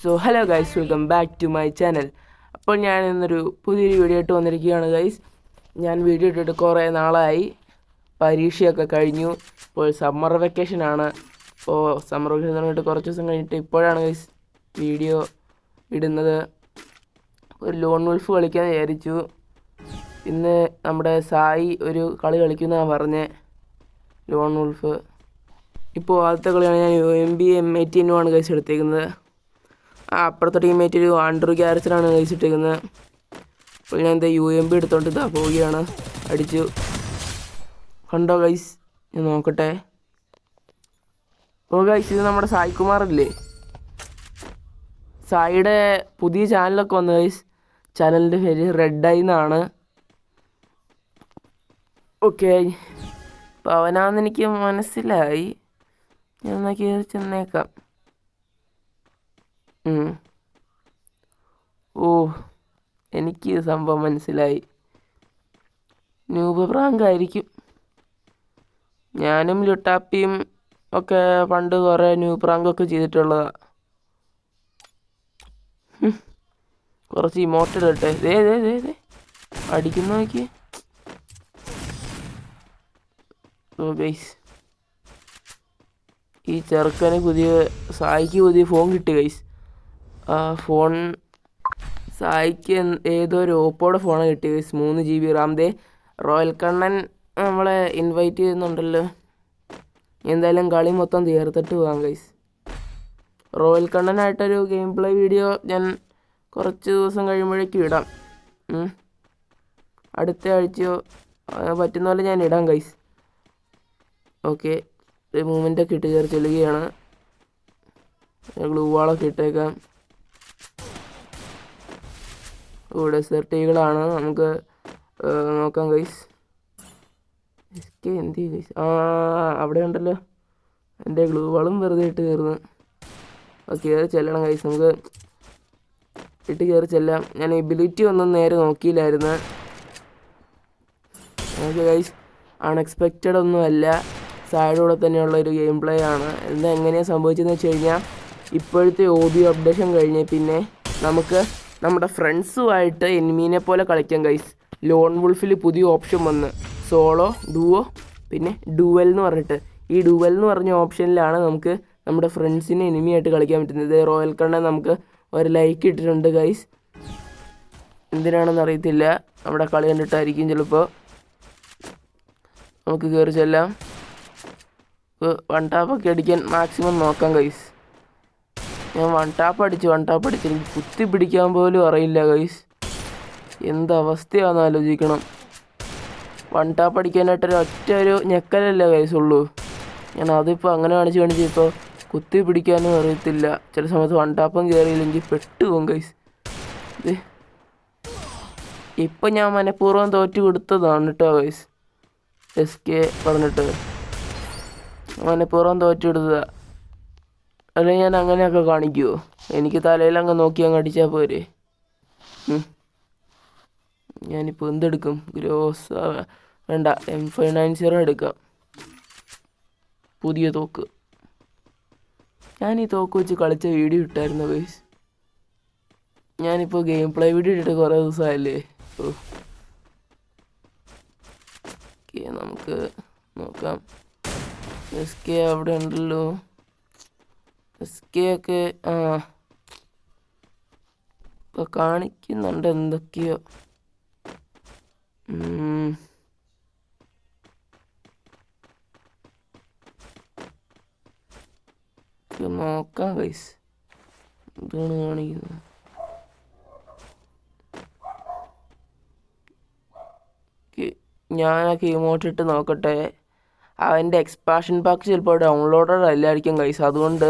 So hello guys, welcome back to my channel. അപ്പോൾ ഞാൻ ഇന്നൊരു പുതിയൊരു വീഡിയോ ഇട്ട് വന്നിരിക്കുകയാണ് ഗൈസ്. ഞാൻ വീഡിയോ ഇട്ടിട്ട് കുറേ നാളായി. പരീക്ഷയൊക്കെ കഴിഞ്ഞു. ഇപ്പോൾ സമ്മർ വെക്കേഷനാണ്. അപ്പോൾ സമ്മർ വെക്കേഷൻ തുടങ്ങിയിട്ട് കുറച്ച് ദിവസം കഴിഞ്ഞിട്ട് ഇപ്പോഴാണ് ഗൈസ് വീഡിയോ ഇടുന്നത്. ഒരു ലോൺ വുൾഫ് കളിക്കാൻ വിചാരിച്ചു. ഇന്ന് നമ്മുടെ സായി ഒരു കളി കളിക്കുന്നതാണ് പറഞ്ഞത്, ലോൺ വുൾഫ്. ഇപ്പോൾ ആദ്യത്തെ കളിയാണ് ഞാൻ UMP M18 ഗൈസ് എടുത്തേക്കുന്നത്. അപ്പുറത്തെ ടീമേറ്റ് ഒരു ആൻഡ്രൂ ഗ്യാരസനാണ് കഴിച്ചിട്ടേക്കുന്നത്. അപ്പോൾ ഞാൻ എന്താ UMP എടുത്തോണ്ട് ഇതാ പോവുകയാണ്. അടിച്ചു. കണ്ടോ ഗൈസ്? ഞാൻ നോക്കട്ടെ. ഓ ഗൈസ്, ഇത് നമ്മുടെ സായി കുമാറില്ലേ, സായിയുടെ പുതിയ ചാനലൊക്കെ വന്നു ഗൈസ്. ചാനലിൻ്റെ പേര് റെഡ് ഐ എന്നാണ്. ഓക്കെ, അപ്പോൾ അവനാണെന്ന് എനിക്ക് മനസ്സിലായി. ഞാൻ എന്നാൽ കയറി ചെന്നേക്കാം. ഓ, എനിക്ക് സംഭവം മനസ്സിലായി. ന്യൂബ് പ്രാങ്കായിരിക്കും. ഞാനും ലുട്ടാപ്പിയും ഒക്കെ പണ്ട് കുറേ ന്യൂബ് പ്രാങ്കൊക്കെ ചെയ്തിട്ടുള്ളതാണ്. കുറച്ച് ഇമോട്ട് ഇടട്ടെ. ദേ അടിക്കുന്ന നോക്കി. ഓ ഗൈസ്, ഈ ചെറുക്കന് സായിക്ക് പുതിയ ഫോൺ കിട്ടി ഗൈസ്. ആ ഫോൺ സായിക്ക് ഏതോ ഒരു ഓപ്പോയുടെ ഫോണാണ് കിട്ടിയത് ഗൈസ്. 3GB RAM. ദേ റോയൽ കണ്ണൻ നമ്മളെ ഇൻവൈറ്റ് ചെയ്യുന്നുണ്ടല്ലോ. എന്തായാലും കളി മൊത്തം തീർത്തിട്ട് പോകാം ഗൈസ്. റോയൽ കണ്ണനായിട്ടൊരു ഗെയിം പ്ലേ വീഡിയോ ഞാൻ കുറച്ച് ദിവസം കഴിയുമ്പോഴേക്കും ഇടാം. അടുത്ത ആഴ്ചയോ പറ്റുന്ന പോലെ ഞാൻ ഇടാം ഗൈസ്. ഓക്കെ, മൂവ്മെൻ്റൊക്കെ ഇട്ട് കയറി ചെല്ലുകയാണ്. ഗ്ലൂ വാളൊക്കെ ഇട്ടേക്കാം. ഡെസേർട്ടുകളാണ്, നമുക്ക് നോക്കാം ഗൈസ്. എന്ത് ഗൈസ്? അവിടെ ഉണ്ടല്ലോ എൻ്റെ ഗ്ലൂ വാളും വെറുതെ ഇട്ട് കയറുന്നു. ഓക്കെ, കയറി ചെല്ലണം ഗൈസ്. നമുക്ക് ഇട്ട് കയറി ചെല്ലാം. ഞാൻ എബിലിറ്റി ഒന്നും നേരെ നോക്കിയില്ലായിരുന്നു. ഓക്കെ ഗൈസ്, അൺഎക്സ്പെക്റ്റഡ് ഒന്നുമല്ല. സായിയുടെ കൂടെ തന്നെയുള്ള ഒരു ഗെയിം പ്ലേ ആണ്. എന്താ എങ്ങനെയാണ് സംഭവിച്ചതെന്ന് വെച്ച് കഴിഞ്ഞാൽ, ഇപ്പോഴത്തെ OB അപ്ഡേഷൻ കഴിഞ്ഞ് പിന്നെ നമുക്ക് നമ്മുടെ ഫ്രണ്ട്സുമായിട്ട് എനിമീനെ പോലെ കളിക്കാം ഗൈസ്. ലോൺ വുൾഫിൽ പുതിയ ഓപ്ഷൻ വന്ന് സോളോ, ഡുവോ, പിന്നെ ഡുവൽ എന്ന് പറഞ്ഞിട്ട്, ഈ ഡുവൽ എന്ന് പറഞ്ഞ ഓപ്ഷനിലാണ് നമുക്ക് നമ്മുടെ ഫ്രണ്ട്സിനെ എനിമിയായിട്ട് കളിക്കാൻ പറ്റുന്നത്. റോയൽ കണ്ണൻ നമുക്ക് ഒരു ലൈക്ക് ഇട്ടിട്ടുണ്ട് ഗൈസ്. എന്തിനാണെന്ന് അറിയത്തില്ല, നമ്മുടെ കളി കണ്ടിട്ടായിരിക്കും ചിലപ്പോൾ. നമുക്ക് കയറി ചെല്ലാം. വൺ ടാപ്പൊക്കെ അടിക്കാൻ മാക്സിമം നോക്കാം ഗൈസ്. ഞാൻ വൺ ടാപ്പ് അടിച്ച് എനിക്ക് കുത്തി പിടിക്കാൻ പോലും അറിയില്ല ഗൈസ്. എന്തവസ്ഥയാണെന്ന് ആലോചിക്കണം. വൺ ടാപ്പ് അടിക്കാനായിട്ട് ഒരു ഞെക്കലല്ലേ ഗൈസ് ഉള്ളൂ. ഞാൻ അതിപ്പോൾ അങ്ങനെ കാണിച്ച് ഇപ്പോൾ കുത്തി പിടിക്കാനും അറിയത്തില്ല. ചില സമയത്ത് വൺ ടാപ്പും കയറിയില്ലെങ്കിൽ പെട്ടുപോകും ഗൈസ്. ഇപ്പം ഞാൻ മനഃപൂർവ്വം തോറ്റു കൊടുത്തതാണ് കേട്ടോ ഗൈസ്. SK പറഞ്ഞിട്ട് മനഃപൂർവ്വം തോറ്റെടുത്തതാ. അല്ലെങ്കിൽ ഞാൻ അങ്ങനെയൊക്കെ കാണിക്കുമോ? എനിക്ക് തലയിലങ്ങ് നോക്കി അങ്ങ് അടിച്ചാൽ പോരെ. ഞാനിപ്പോൾ എന്തെടുക്കും? ഗ്രോസ് വേണ്ട, M590 എടുക്കാം. പുതിയ തോക്ക്. ഞാൻ ഈ തോക്ക് വെച്ച് കളിച്ച വീഡിയോ ഇട്ടായിരുന്നു ഗൈസ്. ഞാനിപ്പോൾ ഗെയിം പ്ലേ വീഡിയോ ഇട്ടിട്ട് കുറേ ദിവസമായല്ലേ. ഓക്കെ, നമുക്ക് നോക്കാം. SK അവിടെ ഉണ്ടല്ലോ. SK ഒക്കെ ഇപ്പോൾ കാണിക്കുന്നുണ്ട് എന്തൊക്കെയോ. നോക്കാം ഗൈസ്, ഇതാണ് കാണിക്കുന്നത്. ഞാനൊക്കെ ഇമോട്ടിട്ട് നോക്കട്ടെ. അവൻ്റെ എക്സ്പാൻഷൻ പാക്ക് ചിലപ്പോൾ ഡൗൺലോഡഡ് അല്ലായിരിക്കും ഗൈസ്. അതുകൊണ്ട്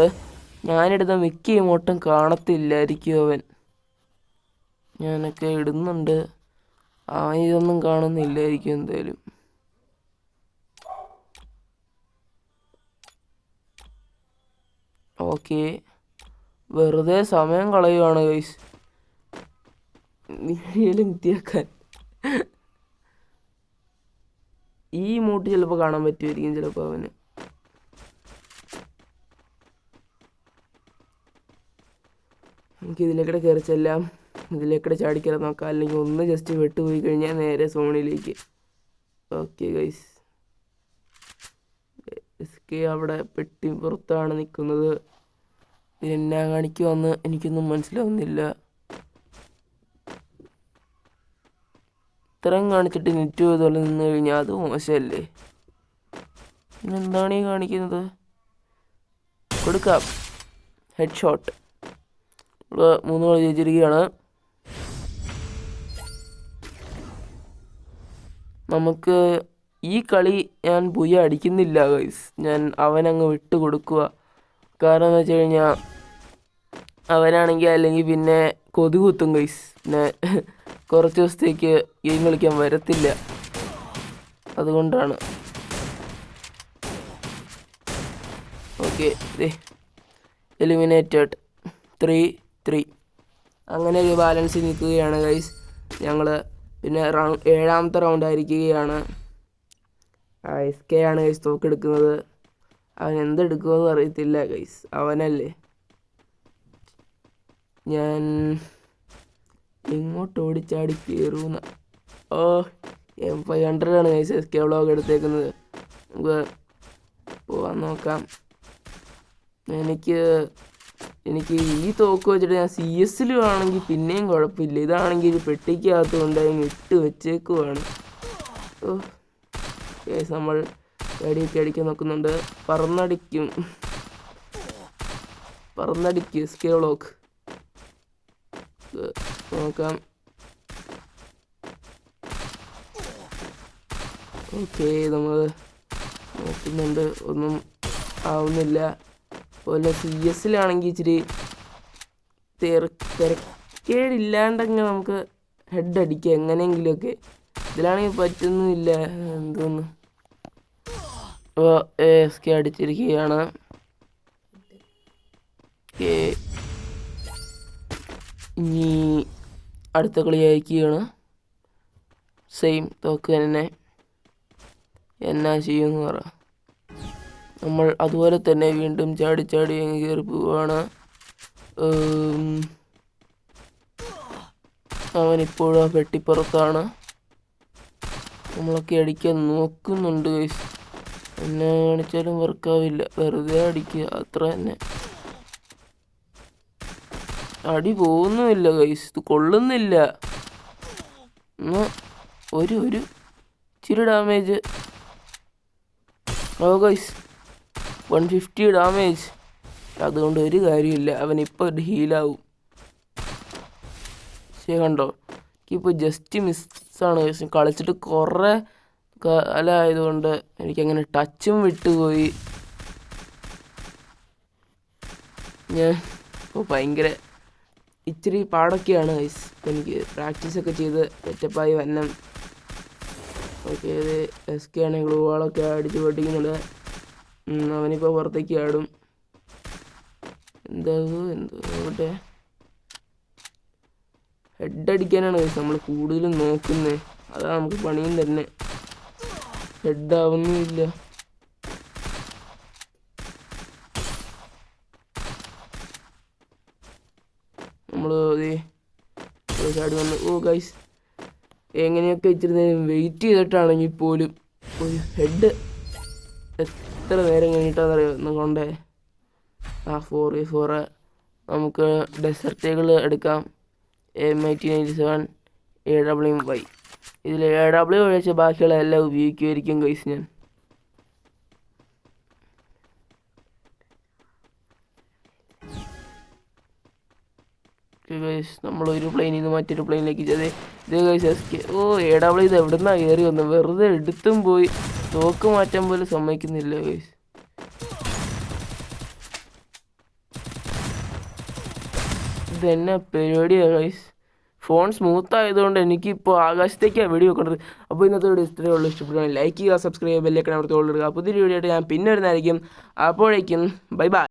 ഞാനിടുന്ന മിക്ക ഇമോട്ടും കാണത്തില്ലായിരിക്കും അവൻ. ഞാനൊക്കെ ഇടുന്നുണ്ട്, അവൻ ഇതൊന്നും കാണുന്നില്ലായിരിക്കും എന്തായാലും. ഓക്കെ, വെറുതെ സമയം കളയുവാണ് ഗൈസ് വൃത്തിയാക്കാൻ. ഈ ഇമോട്ട് ചിലപ്പോൾ കാണാൻ പറ്റുമായിരിക്കും ചിലപ്പോൾ അവന്. നമുക്ക് ഇതിലേക്കൂടെ കയറി ചെല്ലാം, ഇതിലേക്കൂടെ ചാടിക്കയറാൻ നോക്കാം, അല്ലെങ്കിൽ ഒന്ന് ജസ്റ്റ് വിട്ടുപോയി കഴിഞ്ഞാൽ നേരെ സോണിലേക്ക്. ഓക്കെ ഗൈസ്, എസ്കെ അവിടെ പെട്ടി പുറത്താണ് നിൽക്കുന്നത്. ഇതിനെന്നാ കാണിക്കുവാന്ന് എനിക്കൊന്നും മനസ്സിലാവുന്നില്ല. ഇത്രയും കാണിച്ചിട്ട് നെറ്റ് പോയതുപോലെ നിന്ന് കഴിഞ്ഞാൽ അത് മോശമല്ലേ? പിന്നെന്താണ് ഈ കാണിക്കുന്നത്? കൊടുക്കാം, ഹെഡ് ഷോട്ട്. 3 ഗോൾ ജയിച്ചിരിക്കുകയാണ്. നമുക്ക് ഈ കളി ഞാൻ ബുയ അടിക്കുന്നില്ല ഗൈസ്, ഞാൻ അവനങ്ങ് വിട്ട് കൊടുക്കുക. കാരണം എന്ന് വെച്ച് കഴിഞ്ഞാൽ അവനാണെങ്കിൽ അല്ലെങ്കിൽ പിന്നെ കൊതു കുത്തും ഗൈസ്, പിന്നെ കുറച്ച് ദിവസത്തേക്ക് ഗെയിം കളിക്കാൻ വരത്തില്ല, അതുകൊണ്ടാണ്. Okay, eliminated 3-3. അങ്ങനെ ഒരു ബാലൻസ് നിൽക്കുകയാണ് ഗൈസ് ഞങ്ങൾ. പിന്നെ 7ാമത്തെ റൗണ്ട് ആയിരിക്കുകയാണ്. എസ്കെ ആണ് ഗൈസ് തോക്കെടുക്കുന്നത്. അവൻ എന്തെടുക്കുമെന്ന് അറിയത്തില്ല ഗൈസ്, അവനല്ലേ. ഞാൻ ഇങ്ങോട്ട് ഓടിച്ചാടി കയറുന്ന M500 ആണ് ഗൈസ് എസ്കെ വ്ളോഗ് എടുത്തേക്കുന്നത്. നമുക്ക് പോകാൻ നോക്കാം. എനിക്ക് ഈ തോക്ക് വെച്ചിട്ട് ഞാൻ CS ആണെങ്കിൽ പിന്നെയും കുഴപ്പമില്ല. ഇതാണെങ്കിൽ ഒരു പെട്ടിക്കകത്ത് കൊണ്ടായി ഇട്ട് വെച്ചേക്കുവാണ്. ഗൈസ് നമ്മൾ അടിക്കാൻ നോക്കുന്നുണ്ട്. പറന്നടിക്കും എസ്കെ വ്ളോഗ്. നോക്കാം. ഓക്കെ, നമ്മൾ നോക്കുന്നുണ്ട്, ഒന്നും ആവുന്നില്ല. അതുപോലെ CS ഇച്ചിരി തിരക്കേടില്ലാണ്ടങ്ങ് നമുക്ക് ഹെഡ് അടിക്കാം എങ്ങനെയെങ്കിലുമൊക്കെ. ഇതിലാണെങ്കിൽ പറ്റുന്നില്ല എന്തോന്ന്. അപ്പോൾ എസ്കെ അടിച്ചിരിക്കുകയാണ്. ഇനി അടുത്ത കളി അയക്കുകയാണ്. സെയിം തോക്ക് തന്നെ. എന്നാ ചെയ്യുമെന്ന് പറ. നമ്മൾ അതുപോലെ തന്നെ വീണ്ടും ചാടി കയറി പോവുകയാണ്. അവനിപ്പോഴും ആ പെട്ടിപ്പുറത്താണ്. നമ്മളൊക്കെ അടിക്കാൻ നോക്കുന്നുണ്ട് ഗൈസ്. എന്നെ കാണിച്ചാലും വർക്കാവില്ല, വെറുതെ അടിക്കുക അത്ര തന്നെ. അടി പോകുന്നുമില്ല ഗൈസ്, ഇത് കൊള്ളുന്നില്ല. ഒരു ഇച്ചിരി ഡാമേജ്. Guys 150 damage. അതുകൊണ്ട് ഒരു കാര്യമില്ല, അവനിപ്പോൾ ഹീലാവും. ശരി, കണ്ടോ, എനിക്കിപ്പോൾ ജസ്റ്റ് മിസ്സാണ് ഗൈസ്. കളിച്ചിട്ട് കുറേ കാലമായതുകൊണ്ട് എനിക്കങ്ങനെ ടച്ചും വിട്ടുപോയി. ഞാൻ ഇപ്പോൾ ഭയങ്കര ഇച്ചിരി പാടൊക്കെയാണ് ഗൈസ്. ഇപ്പം എനിക്ക് പ്രാക്ടീസൊക്കെ ചെയ്ത് സെറ്റപ്പായി വരണം. ഓക്കെ, ഇത് എസ്കെ ആണെങ്കിൽ ഗ്ലൂവാളൊക്കെ അടിച്ച് പൊട്ടിക്കുന്നുണ്ട്. അവനിപ്പോൾ പുറത്തേക്ക് ആടും. എന്തോ നോക്കട്ടെ. ഹെഡ് അടിക്കാനാണ് ഗൈസ് നമ്മൾ കൂടുതലും നോക്കുന്നത്. അതാണ് നമുക്ക് പണിയും തന്നെ. ഹെഡ് ആവുന്നുമില്ല. നമ്മൾ ചാടി വന്ന് ഗൈസ് എങ്ങനെയൊക്കെ ഇച്ചിരി നേരം വെയിറ്റ് ചെയ്തിട്ടാണെങ്കിൽ പോലും ഒരു ഹെഡ് എത്ര നേരം കഴിഞ്ഞിട്ടാണെന്നറിയോ ഒന്ന് കൊണ്ടേ. 4v4 നമുക്ക് ഡെസർട്ടുകൾ എടുക്കാം. M1897 AWY. ഇതിൽ AW ഒഴിച്ച് ബാക്കിയുള്ള എല്ലാം ഉപയോഗിക്കുമായിരിക്കും ഗൈസ് ഞാൻ. ഗൈസ് നമ്മൾ ഒരു പ്ലെയിനിൽ നിന്ന് മറ്റൊരു പ്ലെയിനിലേക്ക് ഇത് ഗൈസ് എസ്കെ. AW ഇത് എവിടെ നിന്നാണ് കയറി വന്നത്? വെറുതെ എടുത്തും പോയി തോക്ക് മാറ്റാൻ പോലും സമ്മതിക്കുന്നില്ല ഗൈസ്. ഇതെന്നെ പരിപാടിയാണ് ഗൈസ്. ഫോൺ സ്മൂത്ത് ആയതുകൊണ്ട് എനിക്കിപ്പോൾ ആകാശത്തേക്കാണ് വീഡിയോ വെക്കേണ്ടത്. അപ്പോൾ ഇന്നത്തെ വീഡിയോ ഇത്രയേ ഉള്ളൂ. ഇഷ്ടപ്പെടുകയാണെങ്കിൽ ലൈക്ക് ചെയ്യുക, സബ്സ്ക്രൈബ്, ബെല്ലൈക്കൺ അമർത്തി ഓൾ ഇടുക. പുതിയൊരു വീഡിയോ ആയിട്ട് ഞാൻ പിന്നെ വരുന്നതായിരിക്കും. അപ്പോഴേക്കും ബൈ ബൈ.